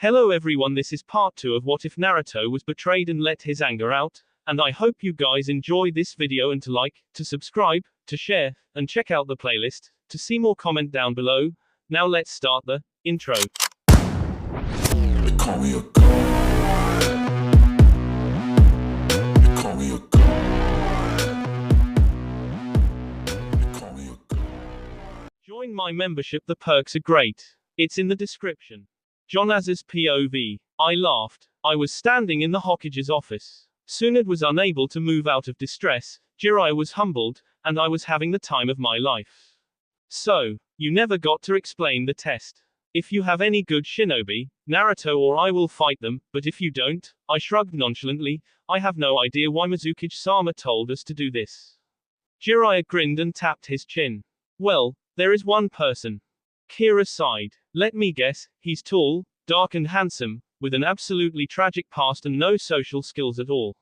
Hello everyone, this is part 2 of What If Naruto Was Betrayed and Let His Anger Out, and I hope you guys enjoy this video and to like, to subscribe, to share, and check out the playlist, to see more comment down below. Now let's start the intro. They call me a god. They call me a god. They call me a god. Join my membership, the perks are great. It's in the description. Jonaza's POV. I laughed. I was standing in the Hokage's office. Tsunade was unable to move out of distress, Jiraiya was humbled, and I was having the time of my life. So, you never got to explain the test. If you have any good shinobi, Naruto or I will fight them, but if you don't, I shrugged nonchalantly, I have no idea why Mizukage-sama told us to do this. Jiraiya grinned and tapped his chin. Well, there is one person. Kira sighed. Let me guess, he's tall, dark and handsome, with an absolutely tragic past and no social skills at all.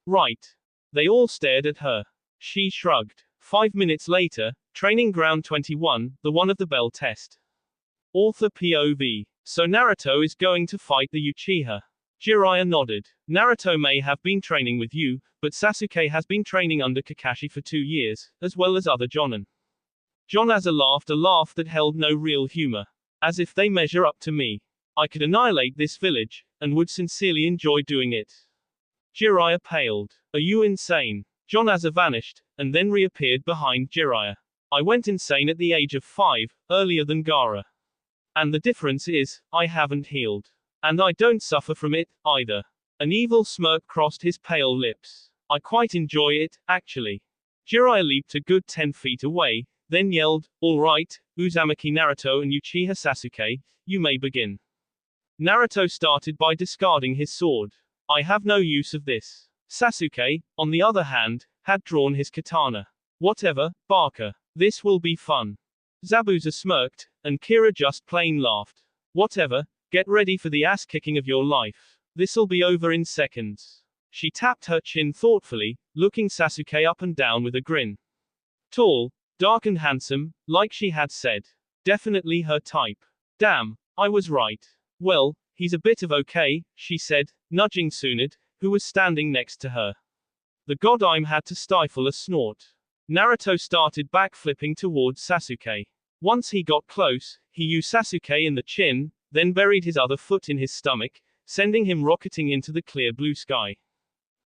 Right. They all stared at her. She shrugged. 5 minutes later, Training Ground 21, the one of the bell test. Author POV. So Naruto is going to fight the Uchiha. Jiraiya nodded. Naruto may have been training with you, but Sasuke has been training under Kakashi for 2 years, as well as other jonin. Jonaza laughed a laugh that held no real humor. As if they measure up to me. I could annihilate this village, and would sincerely enjoy doing it. Jiraiya paled. Are you insane? Jonaza vanished, and then reappeared behind Jiraiya. I went insane at the age of 5, earlier than Gaara. And the difference is, I haven't healed. And I don't suffer from it, either. An evil smirk crossed his pale lips. I quite enjoy it, actually. Jiraiya leaped a good 10 feet away, then yelled, all right, Uzumaki Naruto and Uchiha Sasuke, you may begin. Naruto started by discarding his sword. I have no use of this. Sasuke, on the other hand, had drawn his katana. Whatever, Barker. This will be fun. Zabuza smirked, and Kira just plain laughed. Whatever, get ready for the ass-kicking of your life. This'll be over in seconds. She tapped her chin thoughtfully, looking Sasuke up and down with a grin. Tall, dark and handsome, like she had said. Definitely her type. Damn, I was right. Well, he's a bit of okay, she said, nudging Tsunade, who was standing next to her. The godime had to stifle a snort. Naruto started backflipping towards Sasuke. Once he got close, he used Sasuke in the chin, then buried his other foot in his stomach, sending him rocketing into the clear blue sky.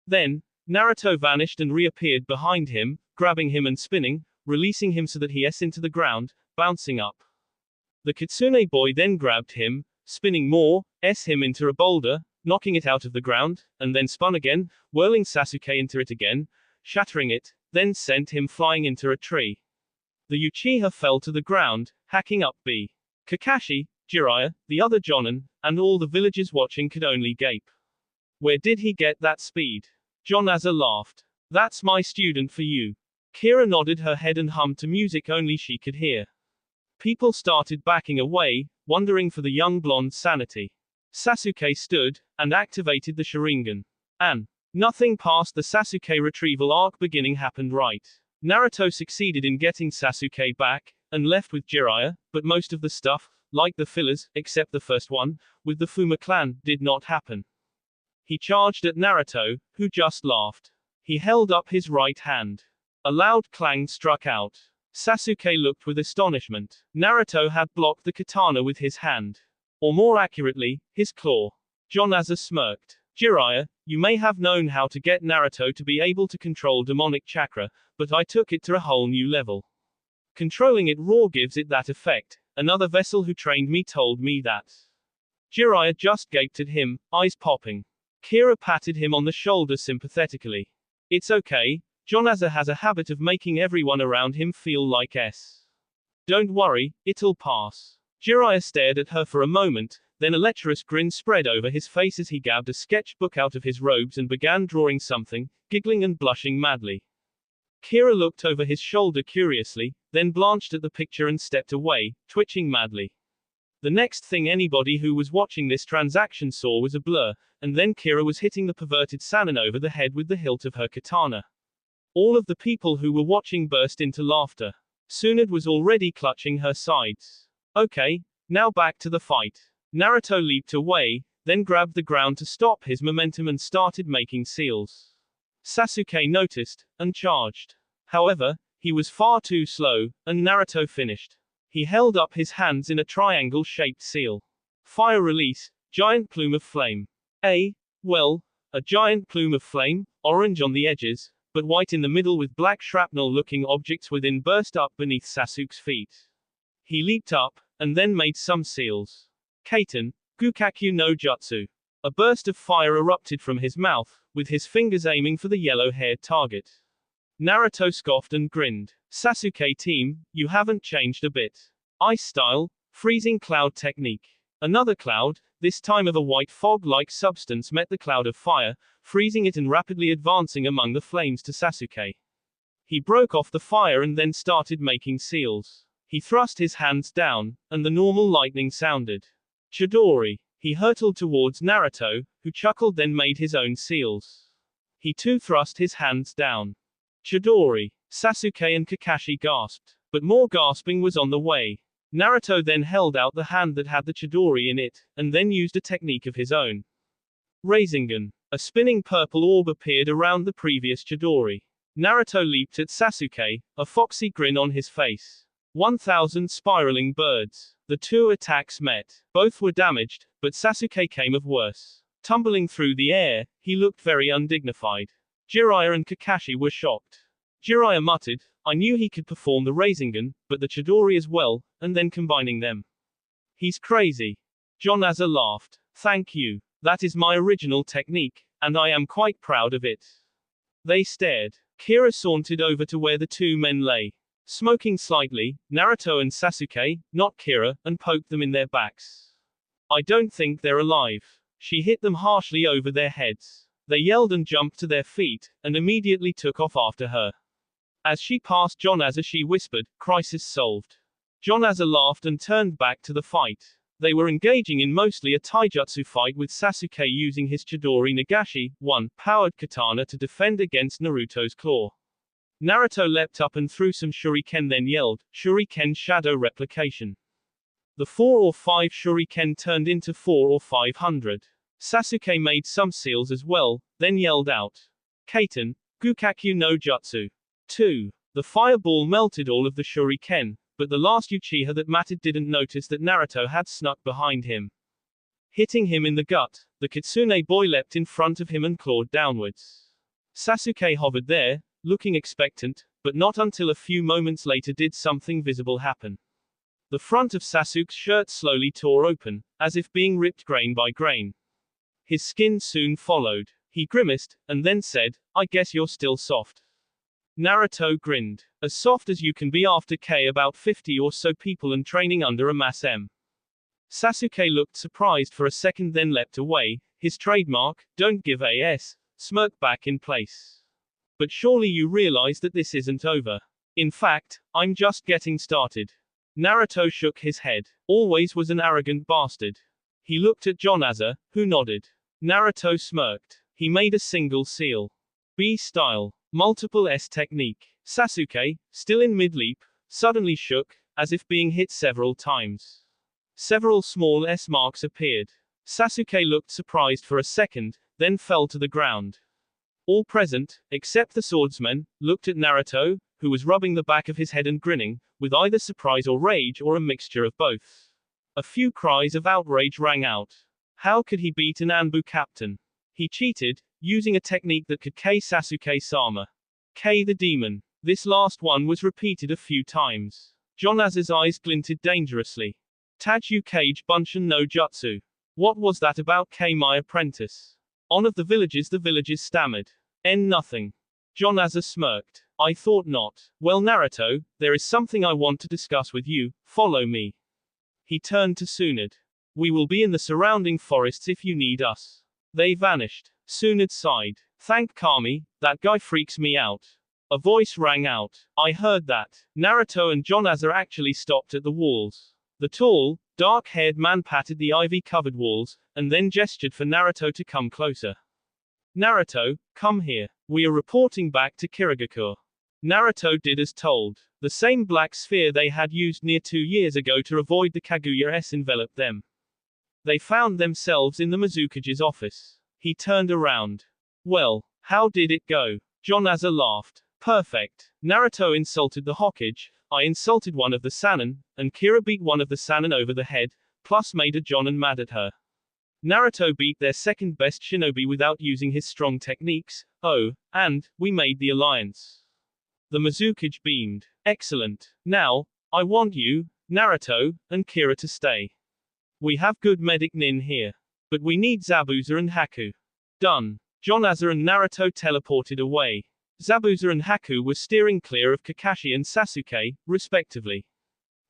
Then, Naruto vanished and reappeared behind him, grabbing him and spinning, releasing him so that he s into the ground, bouncing up. The Kitsune boy then grabbed him, spinning more, s him into a boulder, knocking it out of the ground, and then spun again, whirling Sasuke into it again, shattering it, then sent him flying into a tree. The Uchiha fell to the ground, hacking up B. Kakashi, Jiraiya, the other jonin, and all the villagers watching could only gape. Where did he get that speed? Jonaza laughed. That's my student for you. Kira nodded her head and hummed to music only she could hear. People started backing away, wondering for the young blonde's sanity. Sasuke stood, and activated the Sharingan. And nothing past the Sasuke retrieval arc beginning happened right. Naruto succeeded in getting Sasuke back, and left with Jiraiya, but most of the stuff, like the fillers, except the first one, with the Fuma clan, did not happen. He charged at Naruto, who just laughed. He held up his right hand. A loud clang struck out. Sasuke looked with astonishment. Naruto had blocked the katana with his hand. Or more accurately, his claw. Jonaza smirked. Jiraiya, you may have known how to get Naruto to be able to control demonic chakra, but I took it to a whole new level. Controlling it raw gives it that effect. Another vessel who trained me told me that. Jiraiya just gaped at him, eyes popping. Kira patted him on the shoulder sympathetically. It's okay. Jonaza has a habit of making everyone around him feel like s. Don't worry, it'll pass. Jiraiya stared at her for a moment, then a lecherous grin spread over his face as he grabbed a sketchbook out of his robes and began drawing something, giggling and blushing madly. Kira looked over his shoulder curiously, then blanched at the picture and stepped away, twitching madly. The next thing anybody who was watching this transaction saw was a blur, and then Kira was hitting the perverted Sannin over the head with the hilt of her katana. All of the people who were watching burst into laughter. Tsunade was already clutching her sides. Okay, now back to the fight. Naruto leaped away, then grabbed the ground to stop his momentum and started making seals. Sasuke noticed, and charged. However, he was far too slow, and Naruto finished. He held up his hands in a triangle-shaped seal. Fire release, giant plume of flame. Well, a giant plume of flame, orange on the edges, but white in the middle with black shrapnel-looking objects within burst up beneath Sasuke's feet. He leaped up, and then made some seals. Kaiten, Gukakyu no Jutsu. A burst of fire erupted from his mouth, with his fingers aiming for the yellow-haired target. Naruto scoffed and grinned. Sasuke team, you haven't changed a bit. Ice style, freezing cloud technique. Another cloud, this time of a white fog-like substance, met the cloud of fire, freezing it and rapidly advancing among the flames to Sasuke. He broke off the fire and then started making seals. He thrust his hands down, and the normal lightning sounded. Chidori. He hurtled towards Naruto, who chuckled then made his own seals. He too thrust his hands down. Chidori. Sasuke and Kakashi gasped. But more gasping was on the way. Naruto then held out the hand that had the Chidori in it, and then used a technique of his own. Rasengan. A spinning purple orb appeared around the previous Chidori. Naruto leaped at Sasuke, a foxy grin on his face. 1,000 spiraling birds. The two attacks met. Both were damaged, but Sasuke came of worse. Tumbling through the air, he looked very undignified. Jiraiya and Kakashi were shocked. Jiraiya muttered, I knew he could perform the Rasengan, but the Chidori as well, and then combining them. He's crazy. Jonaza laughed. Thank you. That is my original technique, and I am quite proud of it. They stared. Kira sauntered over to where the two men lay. Smoking slightly, Naruto and Sasuke, not Kira, and poked them in their backs. I don't think they're alive. She hit them harshly over their heads. They yelled and jumped to their feet, and immediately took off after her. As she passed Jonaza, she whispered, crisis solved. Jonaza laughed and turned back to the fight. They were engaging in mostly a taijutsu fight with Sasuke using his Chidori Nagashi, powered katana to defend against Naruto's claw. Naruto leapt up and threw some shuriken then yelled, Shuriken shadow replication. The 4 or 5 shuriken turned into 4 or 500. Sasuke made some seals as well, then yelled out. Kaiten, Gukakyu no Jutsu. 2. The fireball melted all of the shuriken, but the last Uchiha that mattered didn't notice that Naruto had snuck behind him. Hitting him in the gut, the Kitsune boy leapt in front of him and clawed downwards. Sasuke hovered there, looking expectant, but not until a few moments later did something visible happen. The front of Sasuke's shirt slowly tore open, as if being ripped grain by grain. His skin soon followed. He grimaced, and then said, I guess you're still soft. Naruto grinned. As soft as you can be after about 50 or so people and training under a mass M. Sasuke looked surprised for a second then leapt away, his trademark, don't give a s, smirk back in place. But surely you realize that this isn't over. In fact, I'm just getting started. Naruto shook his head. Always was an arrogant bastard. He looked at Jonaza, who nodded. Naruto smirked. He made a single seal. B style. Multiple S technique. Sasuke, still in mid-leap, suddenly shook, as if being hit several times. Several small S marks appeared. Sasuke looked surprised for a second, then fell to the ground. All present, except the swordsman, looked at Naruto, who was rubbing the back of his head and grinning, with either surprise or rage or a mixture of both. A few cries of outrage rang out. How could he beat an Anbu captain? He cheated, using a technique that could K Sasuke-sama. K the demon. This last one was repeated a few times. Jonaza's eyes glinted dangerously. Taju Kage Bunshin no Jutsu. What was that about K my apprentice? On of the villagers stammered. Nothing. Jonaza smirked. I thought not. Well Naruto, there is something I want to discuss with you, follow me. He turned to Tsunade. We will be in the surrounding forests if you need us. They vanished. Tsunade sighed. Thank Kami, that guy freaks me out. A voice rang out. I heard that. Naruto and Jonaza actually stopped at the walls. The tall, dark-haired man patted the ivy-covered walls, and then gestured for Naruto to come closer. Naruto, come here. We are reporting back to Kirigakure. Naruto did as told. The same black sphere they had used near 2 years ago to avoid the Kaguya-S enveloped them. They found themselves in the Mizukage's office. He turned around. Well, how did it go? John Asa laughed. Perfect. Naruto insulted the Hokage, I insulted one of the Sannin, and Kira beat one of the Sannin over the head, plus made a Jonin mad at her. Naruto beat their second best shinobi without using his strong techniques, oh, and we made the alliance. The Mizukage beamed. Excellent. Now, I want you, Naruto, and Kira to stay. We have good medic Nin here. But we need Zabuza and Haku. Done. John Asa and Naruto teleported away. Zabuza and Haku were steering clear of Kakashi and Sasuke, respectively.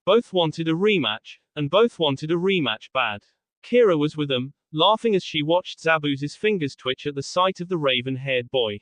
Both wanted a rematch, and both wanted a rematch bad. Kira was with them, laughing as she watched Zabuza's fingers twitch at the sight of the raven-haired boy.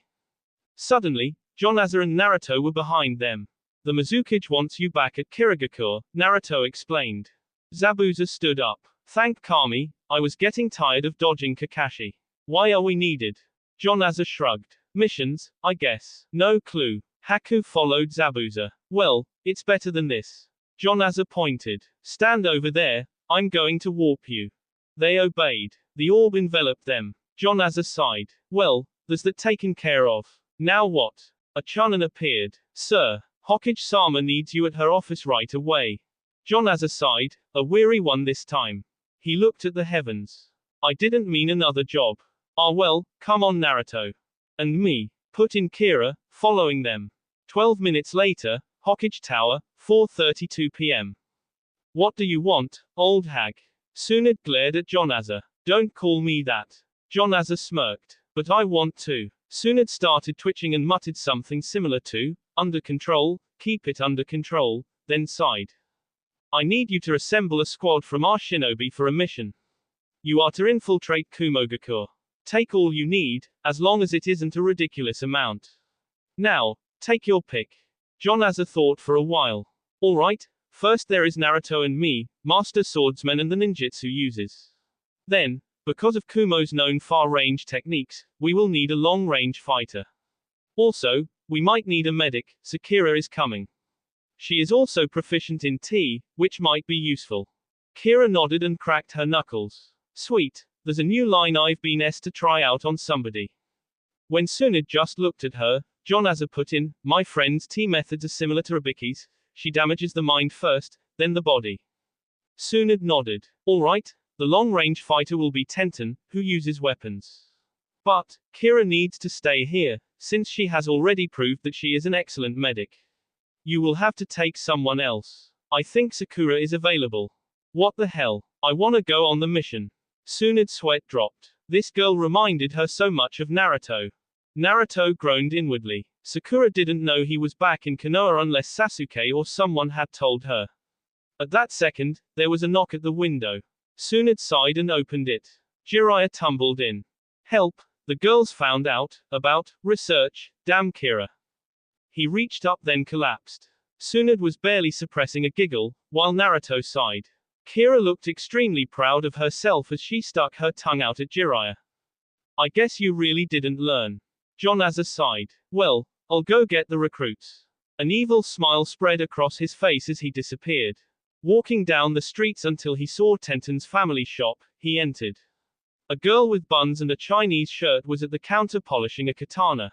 Suddenly, John Asa and Naruto were behind them. The Mizukage wants you back at Kirigakure, Naruto explained. Zabuza stood up. Thank Kami, I was getting tired of dodging Kakashi. Why are we needed? John Asa shrugged. Missions, I guess. No clue. Haku followed Zabuza. Well, it's better than this. John Asa pointed. Stand over there, I'm going to warp you. They obeyed. The orb enveloped them. John Asa sighed. Well, there's that taken care of. Now what? A Chunin appeared. Sir, Hokage-sama needs you at her office right away. John Asa sighed, a weary one this time. He looked at the heavens. I didn't mean another job. Ah well, come on Naruto. And me. Put in Kira, following them. 12 minutes later, Hokage Tower, 4:32 p.m. What do you want, old hag? Tsunade glared at John Asa. Don't call me that. John Asa smirked. But I want to. Tsunade started twitching and muttered something similar to, under control, keep it under control, then sighed. I need you to assemble a squad from our shinobi for a mission. You are to infiltrate Kumogakure. Take all you need, as long as it isn't a ridiculous amount. Now, take your pick. John Asa thought for a while. Alright, first there is Naruto and me, master swordsman and the ninjutsu users. Then, because of Kumo's known far-range techniques, we will need a long-range fighter. Also, we might need a medic, Sakura is coming. She is also proficient in tea, which might be useful. Kira nodded and cracked her knuckles. Sweet, there's a new line I've been asked to try out on somebody. When Tsunade just looked at her, John Asa put in, my friend's tea methods are similar to Rabiki's, she damages the mind first, then the body. Tsunade nodded. Alright, the long-range fighter will be Tenten, who uses weapons. But, Kira needs to stay here, since she has already proved that she is an excellent medic. You will have to take someone else. I think Sakura is available. What the hell? I wanna go on the mission. Tsunade's sweat dropped. This girl reminded her so much of Naruto. Naruto groaned inwardly. Sakura didn't know he was back in Konoha unless Sasuke or someone had told her. At that second, there was a knock at the window. Tsunade sighed and opened it. Jiraiya tumbled in. Help, the girls found out, about, research, damn Kira. He reached up then collapsed. Tsunade was barely suppressing a giggle, while Naruto sighed. Kira looked extremely proud of herself as she stuck her tongue out at Jiraiya. I guess you really didn't learn. John Asa sighed. Well, I'll go get the recruits. An evil smile spread across his face as he disappeared. Walking down the streets until he saw Tenten's family shop, he entered. A girl with buns and a Chinese shirt was at the counter polishing a katana.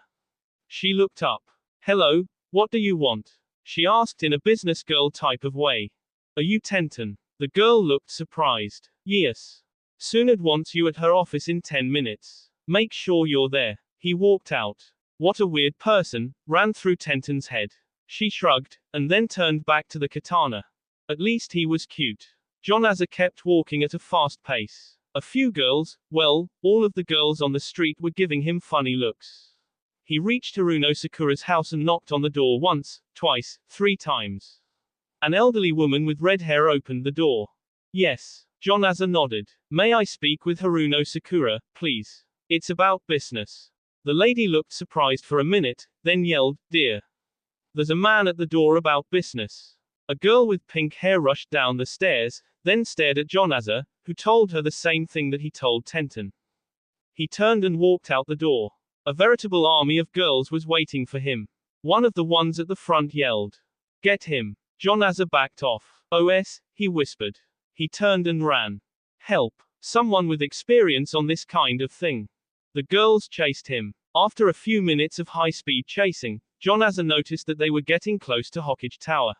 She looked up. Hello, what do you want? She asked in a business girl type of way. Are you Tenten? The girl looked surprised. Yes. Tsunade wants you at her office in 10 minutes. Make sure you're there. He walked out. What a weird person, ran through Tenten's head. She shrugged, and then turned back to the katana. At least he was cute. John Asa kept walking at a fast pace. A few girls, well, all of the girls on the street were giving him funny looks. He reached Haruno Sakura's house and knocked on the door once, twice, 3 times. An elderly woman with red hair opened the door. Yes. John Asa nodded. May I speak with Haruno Sakura, please? It's about business. The lady looked surprised for a minute, then yelled, Dear. There's a man at the door about business. A girl with pink hair rushed down the stairs, then stared at John Asa, who told her the same thing that he told Tenten. He turned and walked out the door. A veritable army of girls was waiting for him. One of the ones at the front yelled. Get him. John Asa backed off. OS, he whispered. He turned and ran. Help. Someone with experience on this kind of thing. The girls chased him. After a few minutes of high-speed chasing, John Asa noticed that they were getting close to Hokage Tower.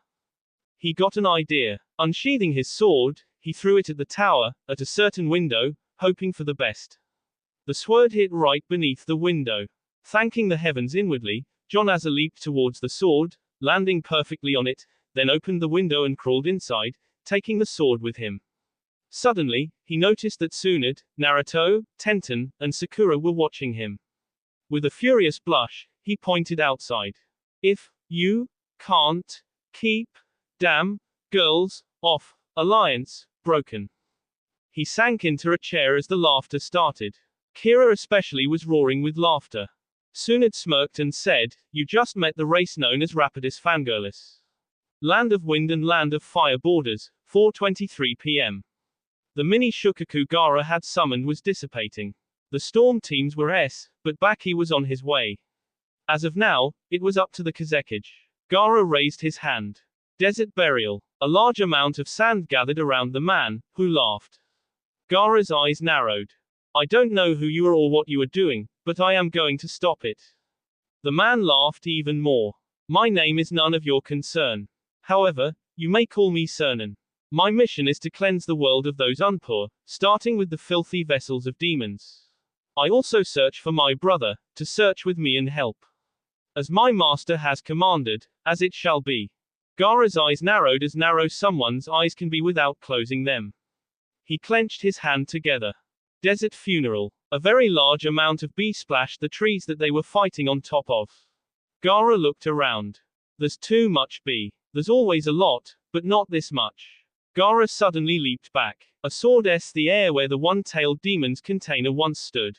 He got an idea. Unsheathing his sword, he threw it at the tower, at a certain window, hoping for the best. The sword hit right beneath the window. Thanking the heavens inwardly, John Asa leaped towards the sword, landing perfectly on it, then opened the window and crawled inside, taking the sword with him. Suddenly, he noticed that Tsunade, Naruto, Tenten, and Sakura were watching him. With a furious blush, he pointed outside. If you can't keep damn girls off, alliance broken. He sank into a chair as the laughter started. Kira especially was roaring with laughter. Tsunade smirked and said, "You just met the race known as Rapidus Fangirlis. Land of Wind and Land of Fire borders, 4:23 p.m. The mini Shukaku Gaara had summoned was dissipating. The storm teams were but Baki was on his way. As of now, it was up to the Kazekage. Gaara raised his hand. Desert burial. A large amount of sand gathered around the man, who laughed. Gaara's eyes narrowed. I don't know who you are or what you are doing, but I am going to stop it. The man laughed even more. My name is none of your concern. However, you may call me Cernan. My mission is to cleanse the world of those unpoor, starting with the filthy vessels of demons. I also search for my brother, to search with me and help. As my master has commanded, as it shall be. Gaara's eyes narrowed as narrow someone's eyes can be without closing them. He clenched his hand together. Desert funeral. A very large amount of bee splashed the trees that they were fighting on top of. Gaara looked around. There's too much bee. There's always a lot, but not this much. Gaara suddenly leaped back. A sword the air where the one-tailed demon's container once stood.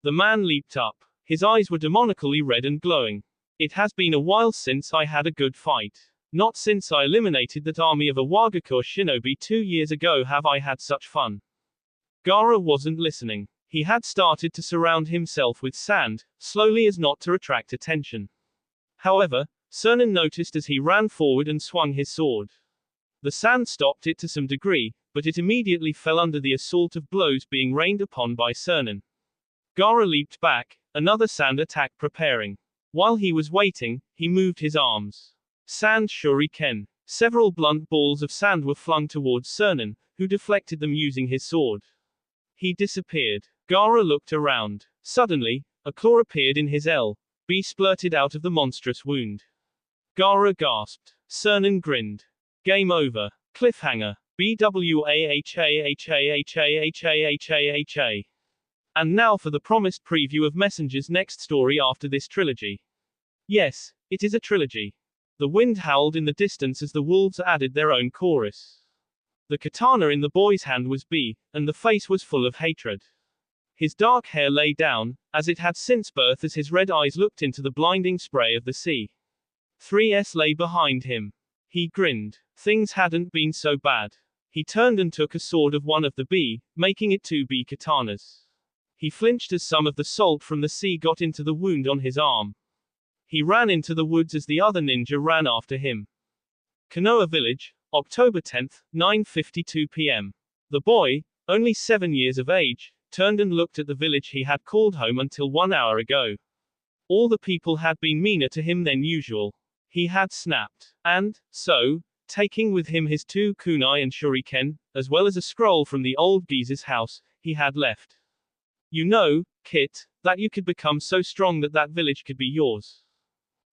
The man leaped up. His eyes were demonically red and glowing. It has been a while since I had a good fight. Not since I eliminated that army of a Wagakur shinobi 2 years ago have I had such fun. Gaara wasn't listening. He had started to surround himself with sand, slowly as not to attract attention. However, Cernan noticed as he ran forward and swung his sword. The sand stopped it to some degree, but it immediately fell under the assault of blows being rained upon by Cernan. Gaara leaped back, another sand attack preparing. While he was waiting, he moved his arms. Sand shuriken. Several blunt balls of sand were flung towards Cernan, who deflected them using his sword. He disappeared. Gaara looked around. Suddenly, a claw appeared in his L.B. splurted out of the monstrous wound. Gaara gasped. Cernan grinned. Game over. Cliffhanger. BWAHAHAHAHAHAHAHA. And now for the promised preview of Messenger's next story after this trilogy. Yes, it is a trilogy. The wind howled in the distance as the wolves added their own chorus. The katana in the boy's hand was B, and the face was full of hatred. His dark hair lay down, as it had since birth as his red eyes looked into the blinding spray of the sea. 3S lay behind him. He grinned. Things hadn't been so bad. He turned and took a sword of one of the B, making it 2 B katanas. He flinched as some of the salt from the sea got into the wound on his arm. He ran into the woods as the other ninja ran after him. Konoha Village, October 10, 9:52 p.m. The boy, only 7 years of age, turned and looked at the village he had called home until 1 hour ago. All the people had been meaner to him than usual. He had snapped. And, so, taking with him his 2 kunai and shuriken, as well as a scroll from the old geezer's house, he had left. You know, Kit, that you could become so strong that that village could be yours.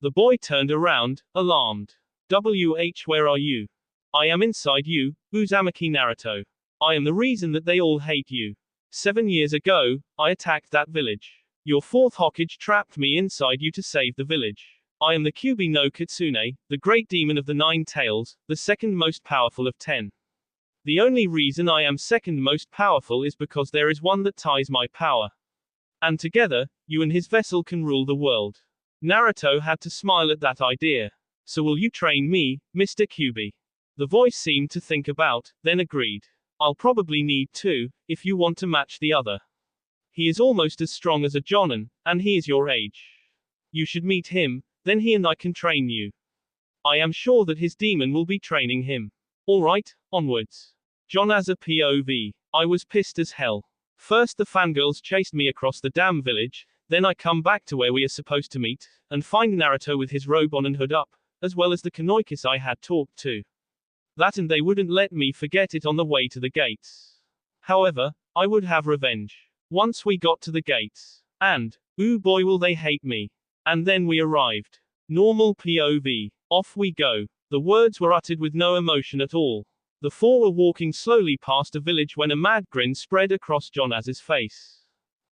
The boy turned around, alarmed. Where are you? I am inside you, Uzumaki Naruto. I am the reason that they all hate you. 7 years ago, I attacked that village. Your 4th Hokage trapped me inside you to save the village. I am the Kyubi no Kitsune, the great demon of the 9 tails, the second most powerful of 10. The only reason I am second most powerful is because there is one that ties my power. And together, you and his vessel can rule the world. Naruto had to smile at that idea. So will you train me, Mr. Kyubi? The voice seemed to think about, then agreed. I'll probably need 2, if you want to match the other. He is almost as strong as a Jonin, and he is your age. You should meet him, then he and I can train you. I am sure that his demon will be training him. Alright, onwards. John as a POV. I was pissed as hell. First the fangirls chased me across the damn village, then I come back to where we are supposed to meet, and find Naruto with his robe on and hood up, as well as the Kanoikis I had talked to. That and they wouldn't let me forget it on the way to the gates. However, I would have revenge. Once we got to the gates. And, ooh boy will they hate me. And then we arrived. Normal POV. Off we go. The words were uttered with no emotion at all. The four were walking slowly past a village when a mad grin spread across Jonaz's face.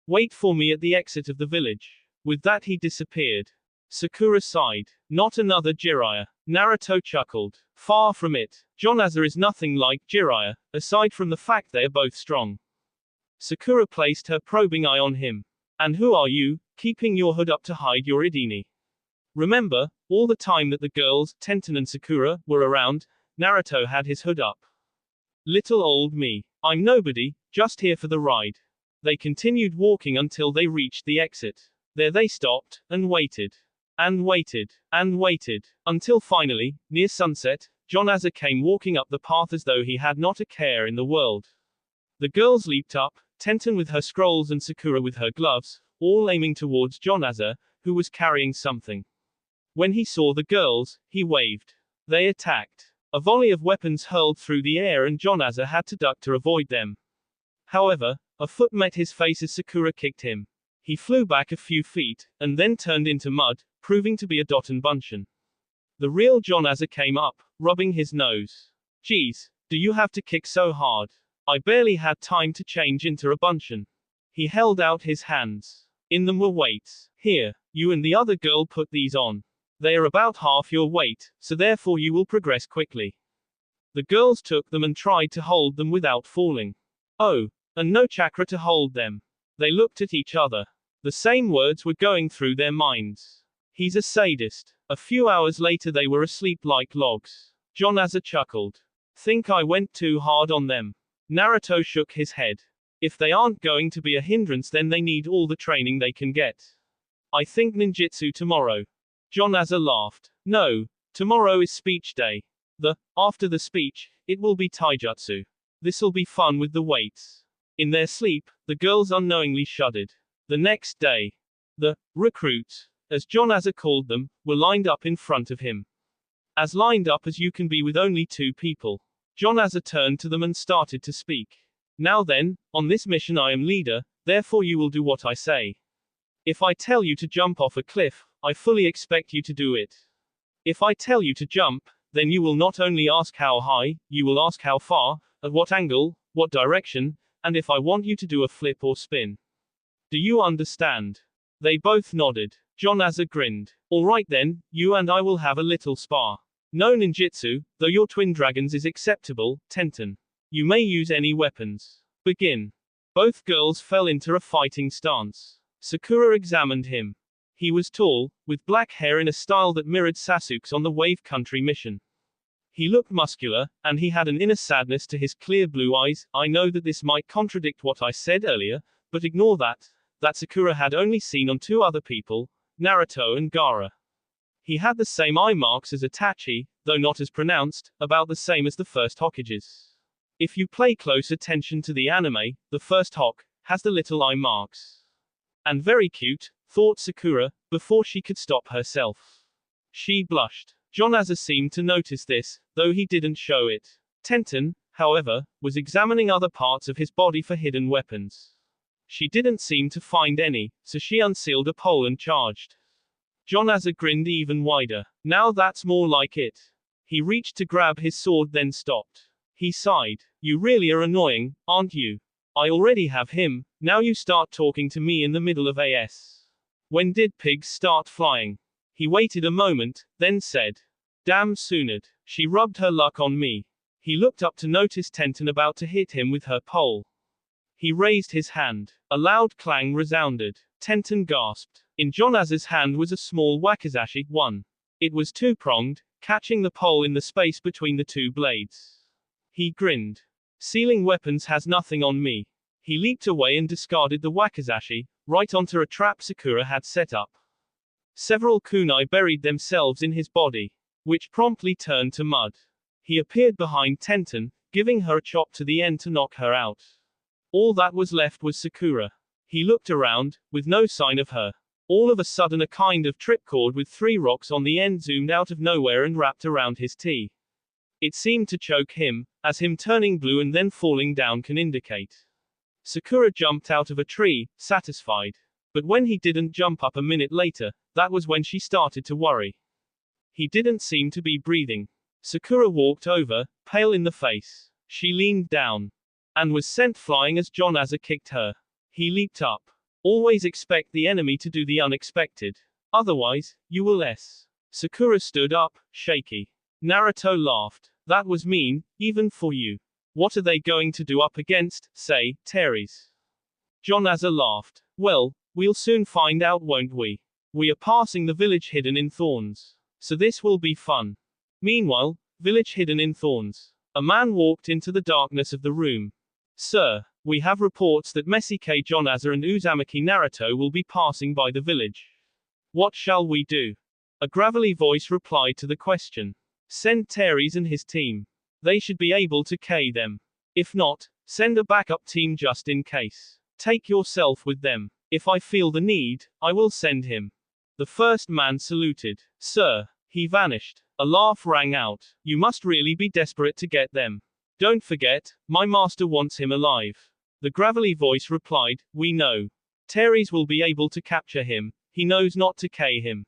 Wait for me at the exit of the village. With that he disappeared. Sakura sighed. Not another Jiraiya. Naruto chuckled. Far from it. Jonaza is nothing like Jiraiya, aside from the fact they are both strong. Sakura placed her probing eye on him. And who are you, keeping your hood up to hide your idini? Remember, all the time that the girls, Tenten and Sakura, were around, Naruto had his hood up. Little old me. I'm nobody, just here for the ride. They continued walking until they reached the exit. There they stopped, and waited. And waited. And waited. Until finally, near sunset, Jonaza came walking up the path as though he had not a care in the world. The girls leaped up, Tenten with her scrolls and Sakura with her gloves, all aiming towards Jonaza, who was carrying something. When he saw the girls, he waved. They attacked. A volley of weapons hurled through the air and Jonaza had to duck to avoid them. However, a foot met his face as Sakura kicked him. He flew back a few feet, and then turned into mud, proving to be a Doton Bunshin. The real Jonaza came up, rubbing his nose. Geez, do you have to kick so hard? I barely had time to change into a Bunshin. He held out his hands. In them were weights. Here, you and the other girl put these on. They are about half your weight, so therefore you will progress quickly. The girls took them and tried to hold them without falling. Oh, and no chakra to hold them. They looked at each other. The same words were going through their minds. He's a sadist. A few hours later they were asleep like logs. Jonaza chuckled. Think I went too hard on them. Naruto shook his head. If they aren't going to be a hindrance then they need all the training they can get. I think ninjutsu tomorrow. Jonaza laughed. No, tomorrow is speech day. After the speech, it will be taijutsu. This'll be fun with the weights. In their sleep, the girls unknowingly shuddered. The next day, the recruits, as Jonaza called them, were lined up in front of him. As lined up as you can be with only two people. Jonaza turned to them and started to speak. Now then, on this mission I am leader, therefore you will do what I say. If I tell you to jump off a cliff, I fully expect you to do it. If I tell you to jump, then you will not only ask how high, you will ask how far, at what angle, what direction, and if I want you to do a flip or spin. Do you understand? They both nodded. Jonaza grinned. Alright then, you and I will have a little spar. No ninjutsu, though your twin dragons is acceptable, Tenten. You may use any weapons. Begin. Both girls fell into a fighting stance. Sakura examined him. He was tall, with black hair in a style that mirrored Sasuke's on the Wave Country mission. He looked muscular, and he had an inner sadness to his clear blue eyes. I know that this might contradict what I said earlier, but ignore that Sakura had only seen on two other people, Naruto and Gaara. He had the same eye marks as Itachi, though not as pronounced, about the same as the first Hokages. If you pay close attention to the anime, the first Hok has the little eye marks. And very cute, thought Sakura, before she could stop herself. She blushed. Jonaza seemed to notice this, though he didn't show it. Tenten, however, was examining other parts of his body for hidden weapons. She didn't seem to find any, so she unsealed a pole and charged. Jonaza grinned even wider. Now that's more like it. He reached to grab his sword then stopped. He sighed. You really are annoying, aren't you? I already have him, now you start talking to me in the middle of AS. When did pigs start flying? He waited a moment, then said. Damn Sunad. She rubbed her luck on me. He looked up to notice Tenten about to hit him with her pole. He raised his hand. A loud clang resounded. Tenten gasped. In Jonaza's hand was a small wakizashi, one. It was two-pronged, catching the pole in the space between the two blades. He grinned. Sealing weapons has nothing on me. He leaped away and discarded the wakizashi, right onto a trap Sakura had set up. Several kunai buried themselves in his body, which promptly turned to mud. He appeared behind Tenten, giving her a chop to the end to knock her out. All that was left was Sakura. He looked around, with no sign of her. All of a sudden a kind of tripcord with 3 rocks on the end zoomed out of nowhere and wrapped around his T. It seemed to choke him, as him turning blue and then falling down can indicate. Sakura jumped out of a tree, satisfied. But when he didn't jump up a minute later, that was when she started to worry. He didn't seem to be breathing. Sakura walked over, pale in the face. She leaned down. And was sent flying as John Asa kicked her. He leaped up. Always expect the enemy to do the unexpected. Otherwise, you will s. Sakura stood up, shaky. Naruto laughed. That was mean, even for you. What are they going to do up against, say, Teres? John Asa laughed. Well, we'll soon find out, won't we? We are passing the village hidden in thorns. So this will be fun. Meanwhile, village hidden in thorns. A man walked into the darkness of the room. Sir, we have reports that Mesike John Asa and Uzumaki Naruto will be passing by the village. What shall we do? A gravelly voice replied to the question. Send Teres and his team. They should be able to K them. If not, send a backup team just in case. Take yourself with them. If I feel the need, I will send him. The first man saluted. Sir. He vanished. A laugh rang out. You must really be desperate to get them. Don't forget, my master wants him alive. The gravelly voice replied, we know. Teres will be able to capture him, he knows not to K him.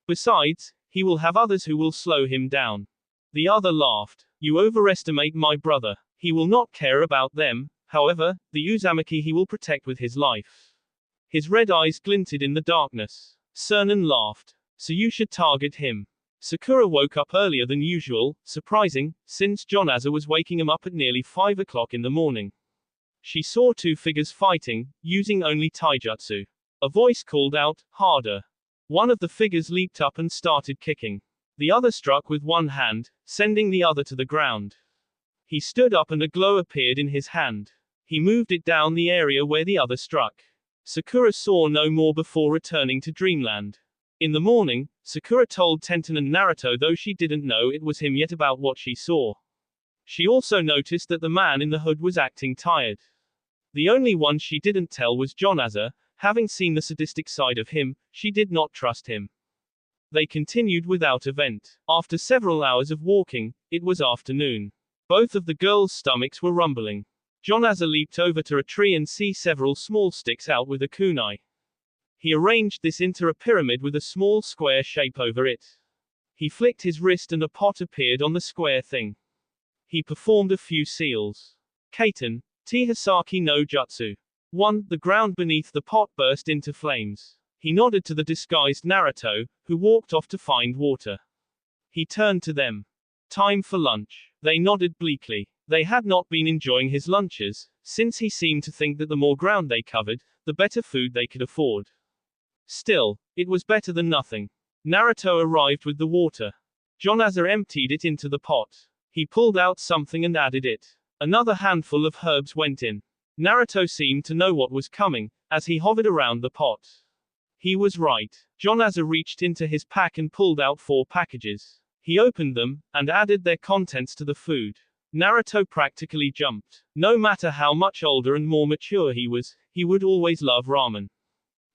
Besides, he will have others who will slow him down. The other laughed. You overestimate my brother. He will not care about them, however, the Uzumaki he will protect with his life. His red eyes glinted in the darkness. Cernan laughed. So you should target him. Sakura woke up earlier than usual, surprising, since John Asa was waking him up at nearly 5 o'clock in the morning. She saw 2 figures fighting, using only taijutsu. A voice called out, harder. One of the figures leaped up and started kicking. The other struck with one hand, sending the other to the ground. He stood up and a glow appeared in his hand. He moved it down the area where the other struck. Sakura saw no more before returning to Dreamland. In the morning, Sakura told Tenten and Naruto, though she didn't know it was him yet, about what she saw. She also noticed that the man in the hood was acting tired. The only one she didn't tell was John Asa. Having seen the sadistic side of him, she did not trust him. They continued without event. After several hours of walking, it was afternoon. Both of the girls' stomachs were rumbling. John Asa leaped over to a tree and see several small sticks out with a kunai. He arranged this into a pyramid with a small square shape over it. He flicked his wrist and a pot appeared on the square thing. He performed a few seals. Kaiten, Tihasaki no Jutsu. 1. The ground beneath the pot burst into flames. He nodded to the disguised Naruto, who walked off to find water. He turned to them. Time for lunch. They nodded bleakly. They had not been enjoying his lunches, since he seemed to think that the more ground they covered, the better food they could afford. Still, it was better than nothing. Naruto arrived with the water. John Asa emptied it into the pot. He pulled out something and added it. Another handful of herbs went in. Naruto seemed to know what was coming, as he hovered around the pot. He was right. John Asa reached into his pack and pulled out 4 packages. He opened them, and added their contents to the food. Naruto practically jumped. No matter how much older and more mature he was, he would always love ramen.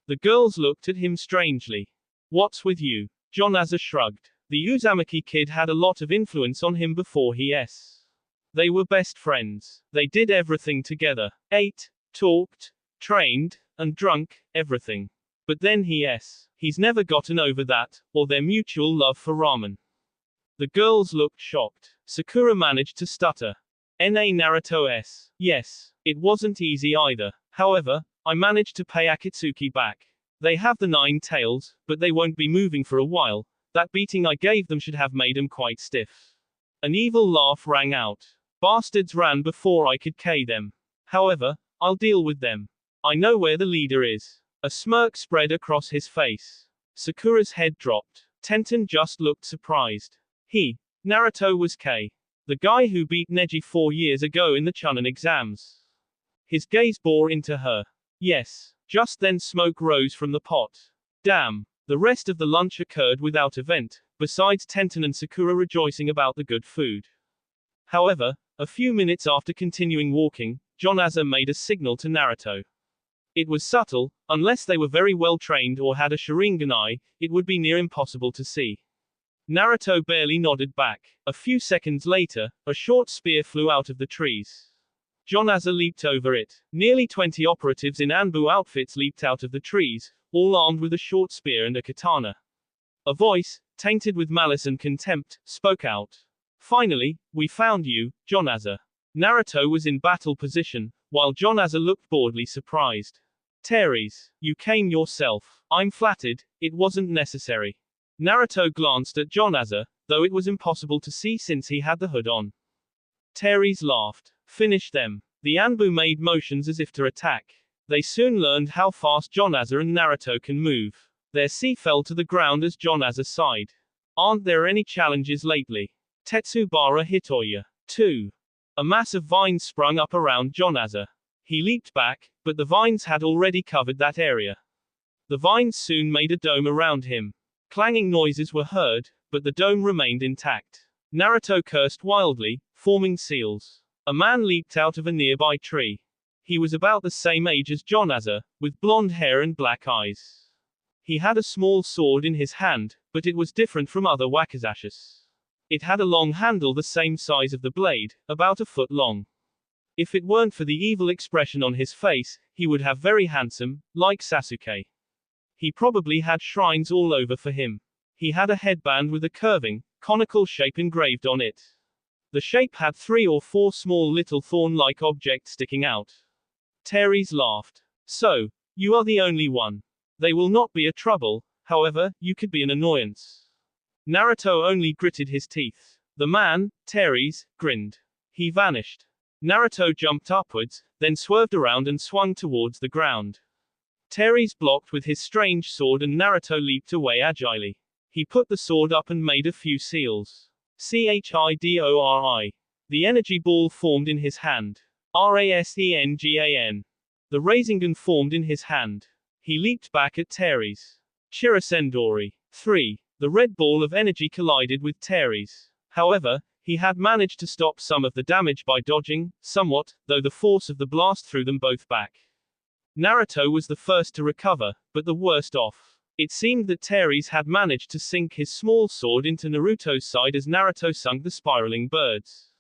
The girls looked at him strangely. What's with you? John Asa shrugged. The Uzumaki kid had a lot of influence on him before he. They were best friends. They did everything together. Ate, talked, trained, and drunk, everything. But then he's never gotten over that, or their mutual love for ramen. The girls looked shocked. Sakura managed to stutter. Naruto. Yes. It wasn't easy either. However, I managed to pay Akatsuki back. They have the 9 tails, but they won't be moving for a while. That beating I gave them should have made them quite stiff. An evil laugh rang out. Bastards ran before I could K them. However, I'll deal with them. I know where the leader is. A smirk spread across his face. Sakura's head dropped. Tenten just looked surprised. Naruto was K. The guy who beat Neji 4 years ago in the Chunin exams. His gaze bore into her. Yes. Just then smoke rose from the pot. Damn. The rest of the lunch occurred without event, besides Tenten and Sakura rejoicing about the good food. However, a few minutes after continuing walking, John Asa made a signal to Naruto. It was subtle, unless they were very well trained or had a Sharingan eye, it would be near impossible to see. Naruto barely nodded back. A few seconds later, a short spear flew out of the trees. John Asa leaped over it. Nearly 20 operatives in Anbu outfits leaped out of the trees, all armed with a short spear and a katana. A voice, tainted with malice and contempt, spoke out. Finally, we found you, John Asa. Naruto was in battle position, while John Asa looked boredly surprised. Teres, you came yourself. I'm flattered, it wasn't necessary. Naruto glanced at John Asa, though it was impossible to see since he had the hood on. Teres laughed. Finish them. The Anbu made motions as if to attack. They soon learned how fast John Asa and Naruto can move. Their C fell to the ground as John Asa sighed. Aren't there any challenges lately? Tetsubara Hitoya. 2. A mass of vines sprung up around John Asa. He leaped back, but the vines had already covered that area. The vines soon made a dome around him. Clanging noises were heard, but the dome remained intact. Naruto cursed wildly, forming seals. A man leaped out of a nearby tree. He was about the same age as John Asa, with blonde hair and black eyes. He had a small sword in his hand, but it was different from other wakizashis. It had a long handle the same size of the blade, about a foot long. If it weren't for the evil expression on his face, he would have very handsome, like Sasuke. He probably had shrines all over for him. He had a headband with a curving, conical shape engraved on it. The shape had 3 or 4 small little thorn-like objects sticking out. Teres laughed. So, you are the only one. They will not be a trouble, however, you could be an annoyance. Naruto only gritted his teeth. The man, Teres, grinned. He vanished. Naruto jumped upwards, then swerved around and swung towards the ground. Teres blocked with his strange sword and Naruto leaped away agilely. He put the sword up and made a few seals. Chidori. The energy ball formed in his hand. Rasengan. The Rasengan formed in his hand. He leaped back at Teres. Chirasendori. 3. The red ball of energy collided with Teres. However, he had managed to stop some of the damage by dodging, somewhat, though the force of the blast threw them both back. Naruto was the first to recover, but the worst off. It seemed that Teres had managed to sink his small sword into Naruto's side as Naruto sunk the spiraling birds.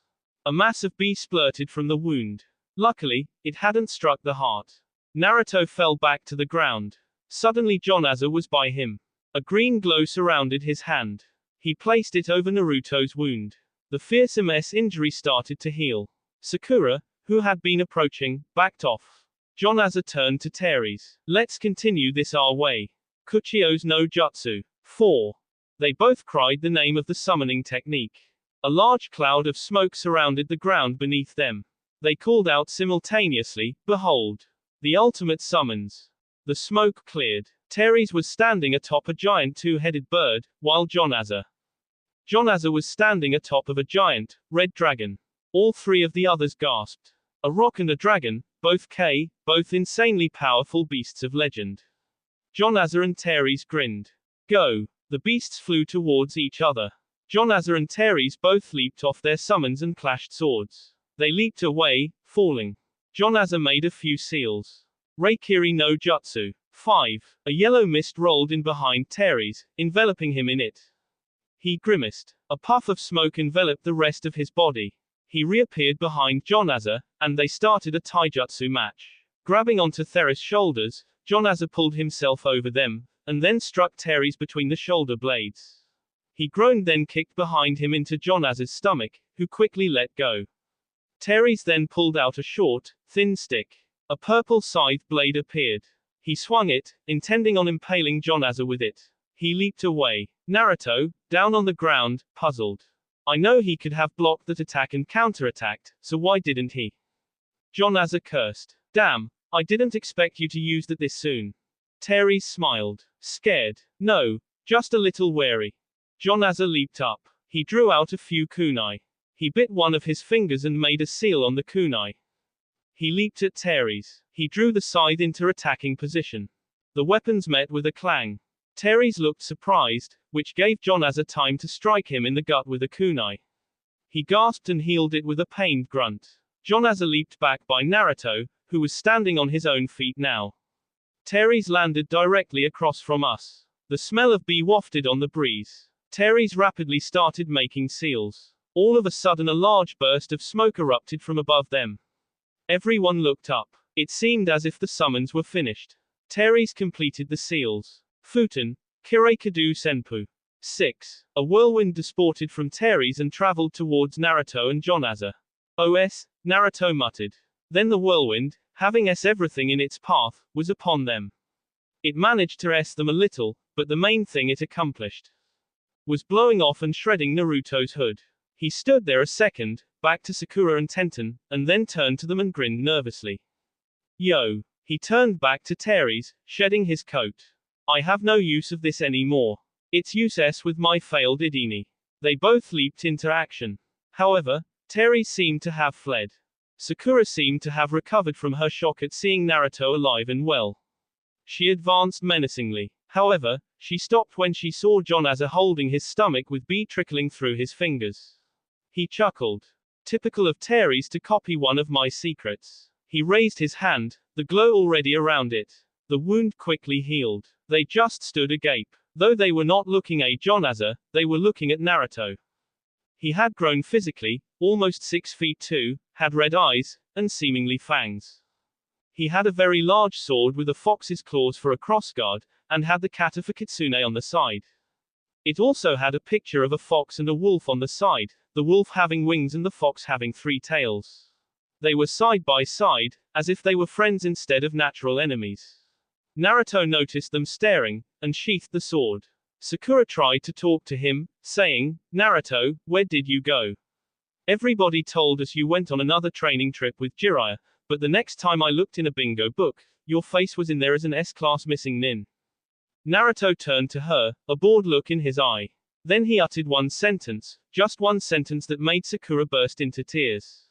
A mass of B splurted from the wound. Luckily, it hadn't struck the heart. Naruto fell back to the ground. Suddenly John Asa was by him. A green glow surrounded his hand. He placed it over Naruto's wound. The fearsome injury started to heal. Sakura, who had been approaching, backed off. John Asa turned to Teres. Let's continue this our way. Kuchio's no jutsu. 4. They both cried the name of the summoning technique. A large cloud of smoke surrounded the ground beneath them. They called out simultaneously, behold. The ultimate summons. The smoke cleared. Teres was standing atop a giant 2-headed bird, while John Asa was standing atop of a giant, red dragon. All 3 of the others gasped. A rock and a dragon, both insanely powerful beasts of legend. John Asa and Teres grinned. Go. The beasts flew towards each other. John Asa and Teres both leaped off their summons and clashed swords. They leaped away, falling. John Asa made a few seals. Reikiri no jutsu. 5. A yellow mist rolled in behind Teres, enveloping him in it. He grimaced. A puff of smoke enveloped the rest of his body. He reappeared behind John Asa, and they started a taijutsu match. Grabbing onto Teres' shoulders, John Asa pulled himself over them, and then struck Teres between the shoulder blades. He groaned then kicked behind him into John Asa's stomach, who quickly let go. Teres then pulled out a short, thin stick. A purple scythe blade appeared. He swung it, intending on impaling John Asa with it. He leaped away. Naruto, down on the ground, puzzled. I know he could have blocked that attack and counterattacked, so why didn't he? John Asa cursed. Damn, I didn't expect you to use that this soon. Teres smiled. Scared? No, just a little wary. John Asa leaped up. He drew out a few kunai. He bit one of his fingers and made a seal on the kunai. He leaped at Teres. He drew the scythe into attacking position. The weapons met with a clang. Teres looked surprised, which gave John Asa time to strike him in the gut with a kunai. He gasped and healed it with a pained grunt. Jonaza leaped back by Naruto, who was standing on his own feet now. Teres landed directly across from us. The smell of bee wafted on the breeze. Teres rapidly started making seals. All of a sudden a large burst of smoke erupted from above them. Everyone looked up. It seemed as if the summons were finished. Teres completed the seals. Futen, Kirekadu Senpu. 6. A whirlwind disported from Teres and traveled towards Naruto and Jonaza. OS, Naruto muttered. Then the whirlwind, having everything in its path, was upon them. It managed to them a little, but the main thing it accomplished was blowing off and shredding Naruto's hood. He stood there a second, back to Sakura and Tenten, and then turned to them and grinned nervously. Yo. He turned back to Teres, shedding his coat. I have no use of this anymore. It's useless with my failed Idini. They both leaped into action. However, Teres seemed to have fled. Sakura seemed to have recovered from her shock at seeing Naruto alive and well. She advanced menacingly. However, she stopped when she saw Jonaza holding his stomach with bee trickling through his fingers. He chuckled. Typical of Teres to copy one of my secrets. He raised his hand, the glow already around it. The wound quickly healed. They just stood agape. Though they were not looking at Jonaza, they were looking at Naruto. He had grown physically, almost 6 feet 2, had red eyes, and seemingly fangs. He had a very large sword with a fox's claws for a crossguard, and had the kata for kitsune on the side. It also had a picture of a fox and a wolf on the side, the wolf having wings and the fox having 3 tails. They were side by side, as if they were friends instead of natural enemies. Naruto noticed them staring, and sheathed the sword. Sakura tried to talk to him, saying, Naruto, where did you go? Everybody told us you went on another training trip with Jiraiya, but the next time I looked in a bingo book, your face was in there as an S-class missing nin. Naruto turned to her, a bored look in his eye. Then he uttered one sentence, just one sentence that made Sakura burst into tears.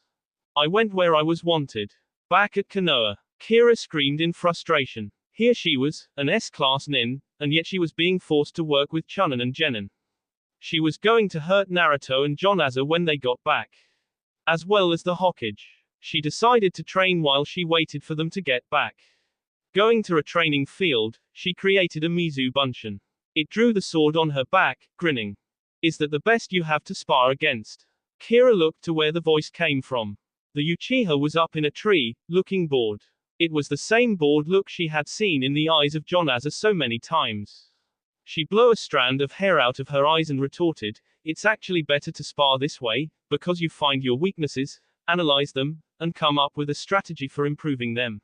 I went where I was wanted. Back at Konoha. Kira screamed in frustration. Here she was, an S-class nin, and yet she was being forced to work with Chunin and Genin. She was going to hurt Naruto and Jonaza when they got back. As well as the Hokage. She decided to train while she waited for them to get back. Going to a training field, she created a Mizu Bunshin. It drew the sword on her back, grinning. Is that the best you have to spar against? Kira looked to where the voice came from. The Uchiha was up in a tree, looking bored. It was the same bored look she had seen in the eyes of Jonaza so many times. She blew a strand of hair out of her eyes and retorted, it's actually better to spar this way, because you find your weaknesses, analyze them, and come up with a strategy for improving them.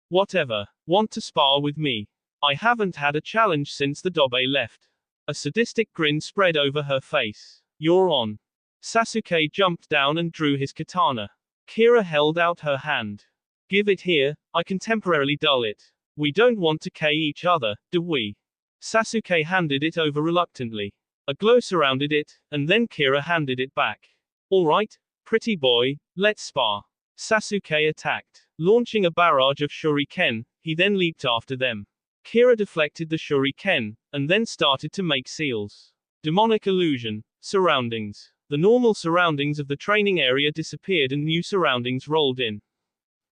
Whatever. Want to spar with me? I haven't had a challenge since the Dobe left. A sadistic grin spread over her face. You're on. Sasuke jumped down and drew his katana. Kira held out her hand. Give it here, I can temporarily dull it. We don't want to K each other, do we? Sasuke handed it over reluctantly. A glow surrounded it, and then Kira handed it back. Alright, pretty boy, let's spar. Sasuke attacked. Launching a barrage of shuriken, he then leaped after them. Kira deflected the shuriken, and then started to make seals. Demonic illusion. Surroundings. The normal surroundings of the training area disappeared and new surroundings rolled in.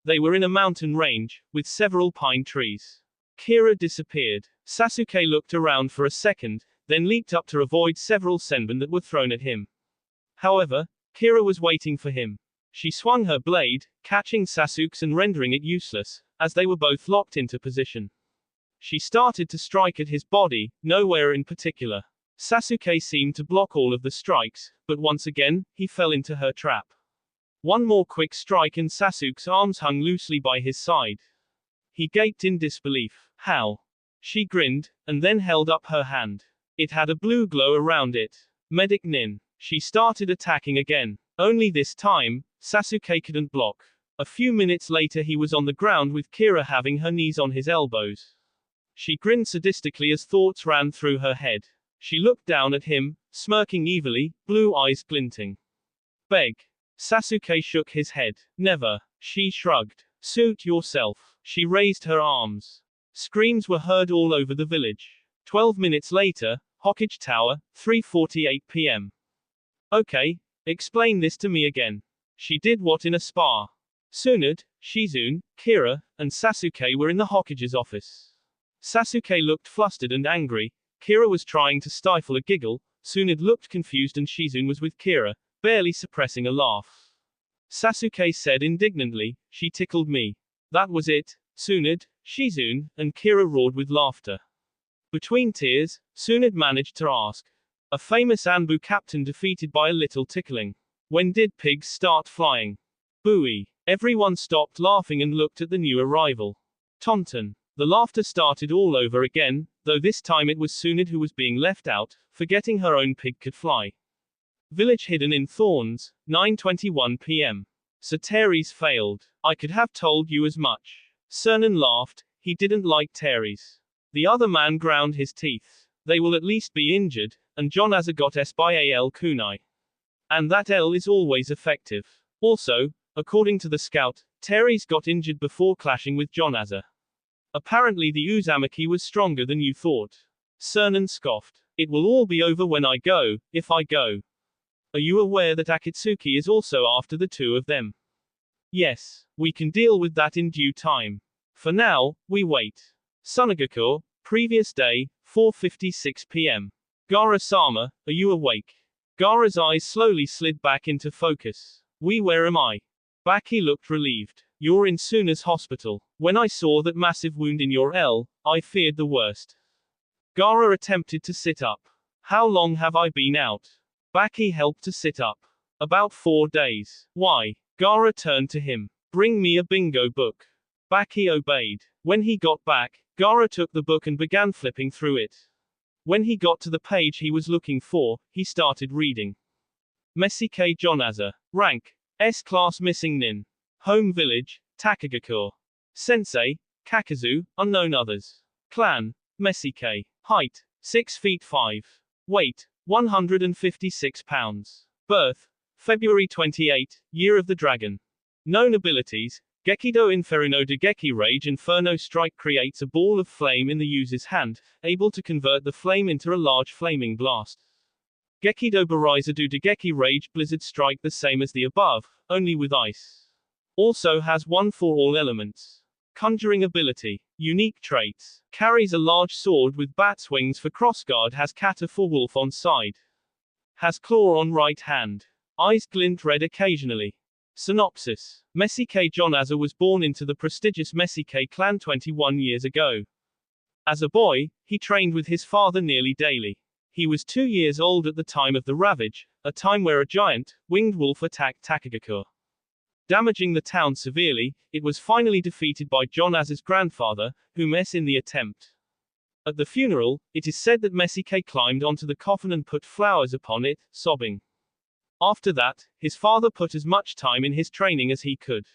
They were in a mountain range, with several pine trees. Kira disappeared. Sasuke looked around for a second, then leaped up to avoid several senbon that were thrown at him. However, Kira was waiting for him. She swung her blade, catching Sasuke's and rendering it useless, as they were both locked into position. She started to strike at his body, nowhere in particular. Sasuke seemed to block all of the strikes, but once again, he fell into her trap. One more quick strike and Sasuke's arms hung loosely by his side. He gaped in disbelief. How? She grinned, and then held up her hand. It had a blue glow around it. Medic Nin. She started attacking again. Only this time, Sasuke couldn't block. A few minutes later he was on the ground with Kira having her knees on his elbows. She grinned sadistically as thoughts ran through her head. She looked down at him, smirking evilly, blue eyes glinting. Beg. Sasuke shook his head. Never. She shrugged. Suit yourself. She raised her arms. Screams were heard all over the village. 12 minutes later, Hokage Tower, 3:48 p.m. Okay, explain this to me again. She did what in a spa. Tsunade, Shizune, Kira, and Sasuke were in the Hokage's office. Sasuke looked flustered and angry. Kira was trying to stifle a giggle. Tsunade looked confused and Shizune was with Kira, barely suppressing a laugh. Sasuke said indignantly, "She tickled me." That was it. Tsunade, Shizune, and Kira roared with laughter. Between tears, Tsunade managed to ask. A famous Anbu captain defeated by a little tickling. When did pigs start flying? Booey. Everyone stopped laughing and looked at the new arrival. Tonton. The laughter started all over again, though this time it was Tsunade who was being left out, forgetting her own pig could fly. Village hidden in thorns, 9:21 p.m. Ceres failed. I could have told you as much. Cernan laughed. He didn't like Ceres. The other man ground his teeth. They will at least be injured, and John Azza got S by AL kunai. And that L is always effective. Also, according to the scout, Ceres got injured before clashing with John Azza. Apparently the Uzumaki was stronger than you thought. Cernan scoffed. It will all be over when I go, if I go. Are you aware that Akatsuki is also after the two of them? Yes, we can deal with that in due time. For now, we wait. Sunagakure, previous day, 4:56 p.m. Gaara-sama, are you awake? Gaara's eyes slowly slid back into focus. Where am I? Baki looked relieved. You're in Suna's hospital. When I saw that massive wound in your L, I feared the worst. Gaara attempted to sit up. How long have I been out? Baki helped to sit up. About 4 days. Why? Gaara turned to him. Bring me a bingo book. Baki obeyed. When he got back, Gaara took the book and began flipping through it. When he got to the page he was looking for, he started reading. Mesike Jonaza. Rank: S-class missing nin. Home village: Takagakure. Sensei: Kakazu, unknown others. Clan: Mesike. Height: 6 feet 5. Weight: 156 pounds. Birth: February 28, Year of the Dragon. Known abilities: Gekido Inferno de Geki Rage Inferno Strike creates a ball of flame in the user's hand, able to convert the flame into a large flaming blast. Gekido Barizadu de Geki Rage Blizzard Strike the same as the above, only with ice. Also has one for all elements. Conjuring ability. Unique traits. Carries a large sword with bat's wings for crossguard, has kata for wolf on side. Has claw on right hand. Eyes glint red occasionally. Synopsis. Mesike Jonaza was born into the prestigious Mesike clan 21 years ago. As a boy, he trained with his father nearly daily. He was 2 years old at the time of the Ravage, a time where a giant, winged wolf attacked Takagakure. Damaging the town severely, it was finally defeated by John Azza's grandfather, who met in the attempt. At the funeral, it is said that Mesike climbed onto the coffin and put flowers upon it, sobbing. After that, his father put as much time in his training as he could.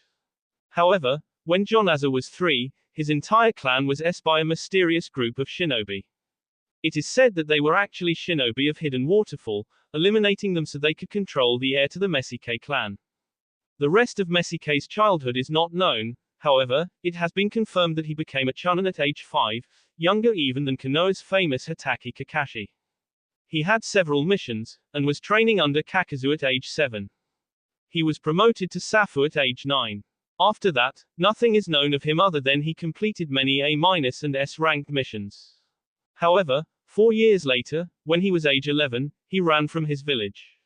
However, when John Azza was 3, his entire clan was S by a mysterious group of shinobi. It is said that they were actually shinobi of Hidden Waterfall, eliminating them so they could control the heir to the Mesike clan. The rest of Mesike's childhood is not known, however, it has been confirmed that he became a chunin at age 5, younger even than Konoha's famous Hatake Kakashi. He had several missions, and was training under Kakazu at age 7. He was promoted to Safu at age 9. After that, nothing is known of him other than he completed many A- and S-ranked missions. However, 4 years later, when he was age 11, he ran from his village.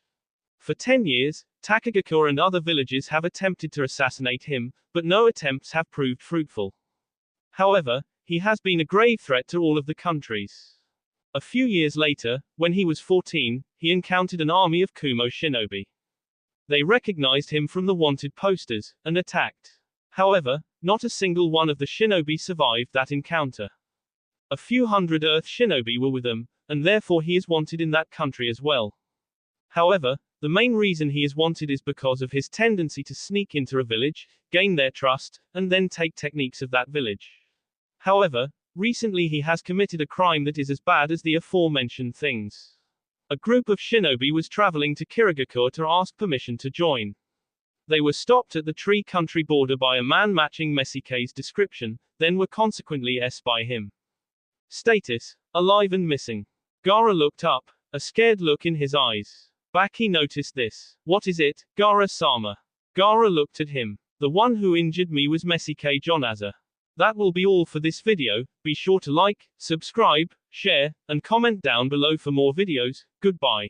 For 10 years, Takagakure and other villages have attempted to assassinate him, but no attempts have proved fruitful. However, he has been a grave threat to all of the countries. A few years later, when he was 14, he encountered an army of Kumo shinobi. They recognized him from the wanted posters, and attacked. However, not a single one of the shinobi survived that encounter. A few hundred Earth shinobi were with them, and therefore he is wanted in that country as well. However, the main reason he is wanted is because of his tendency to sneak into a village, gain their trust, and then take techniques of that village. However, recently he has committed a crime that is as bad as the aforementioned things. A group of shinobi was traveling to Kirigakure to ask permission to join. They were stopped at the Tree Country border by a man matching Mesike's description, then were consequently S by him. Status: alive and missing. Gaara looked up, a scared look in his eyes. Baki noticed this. What is it, Gaara-sama? Gara looked at him. The one who injured me was Mesike Jonaza. That will be all for this video. Be sure to like, subscribe, share, and comment down below for more videos. Goodbye.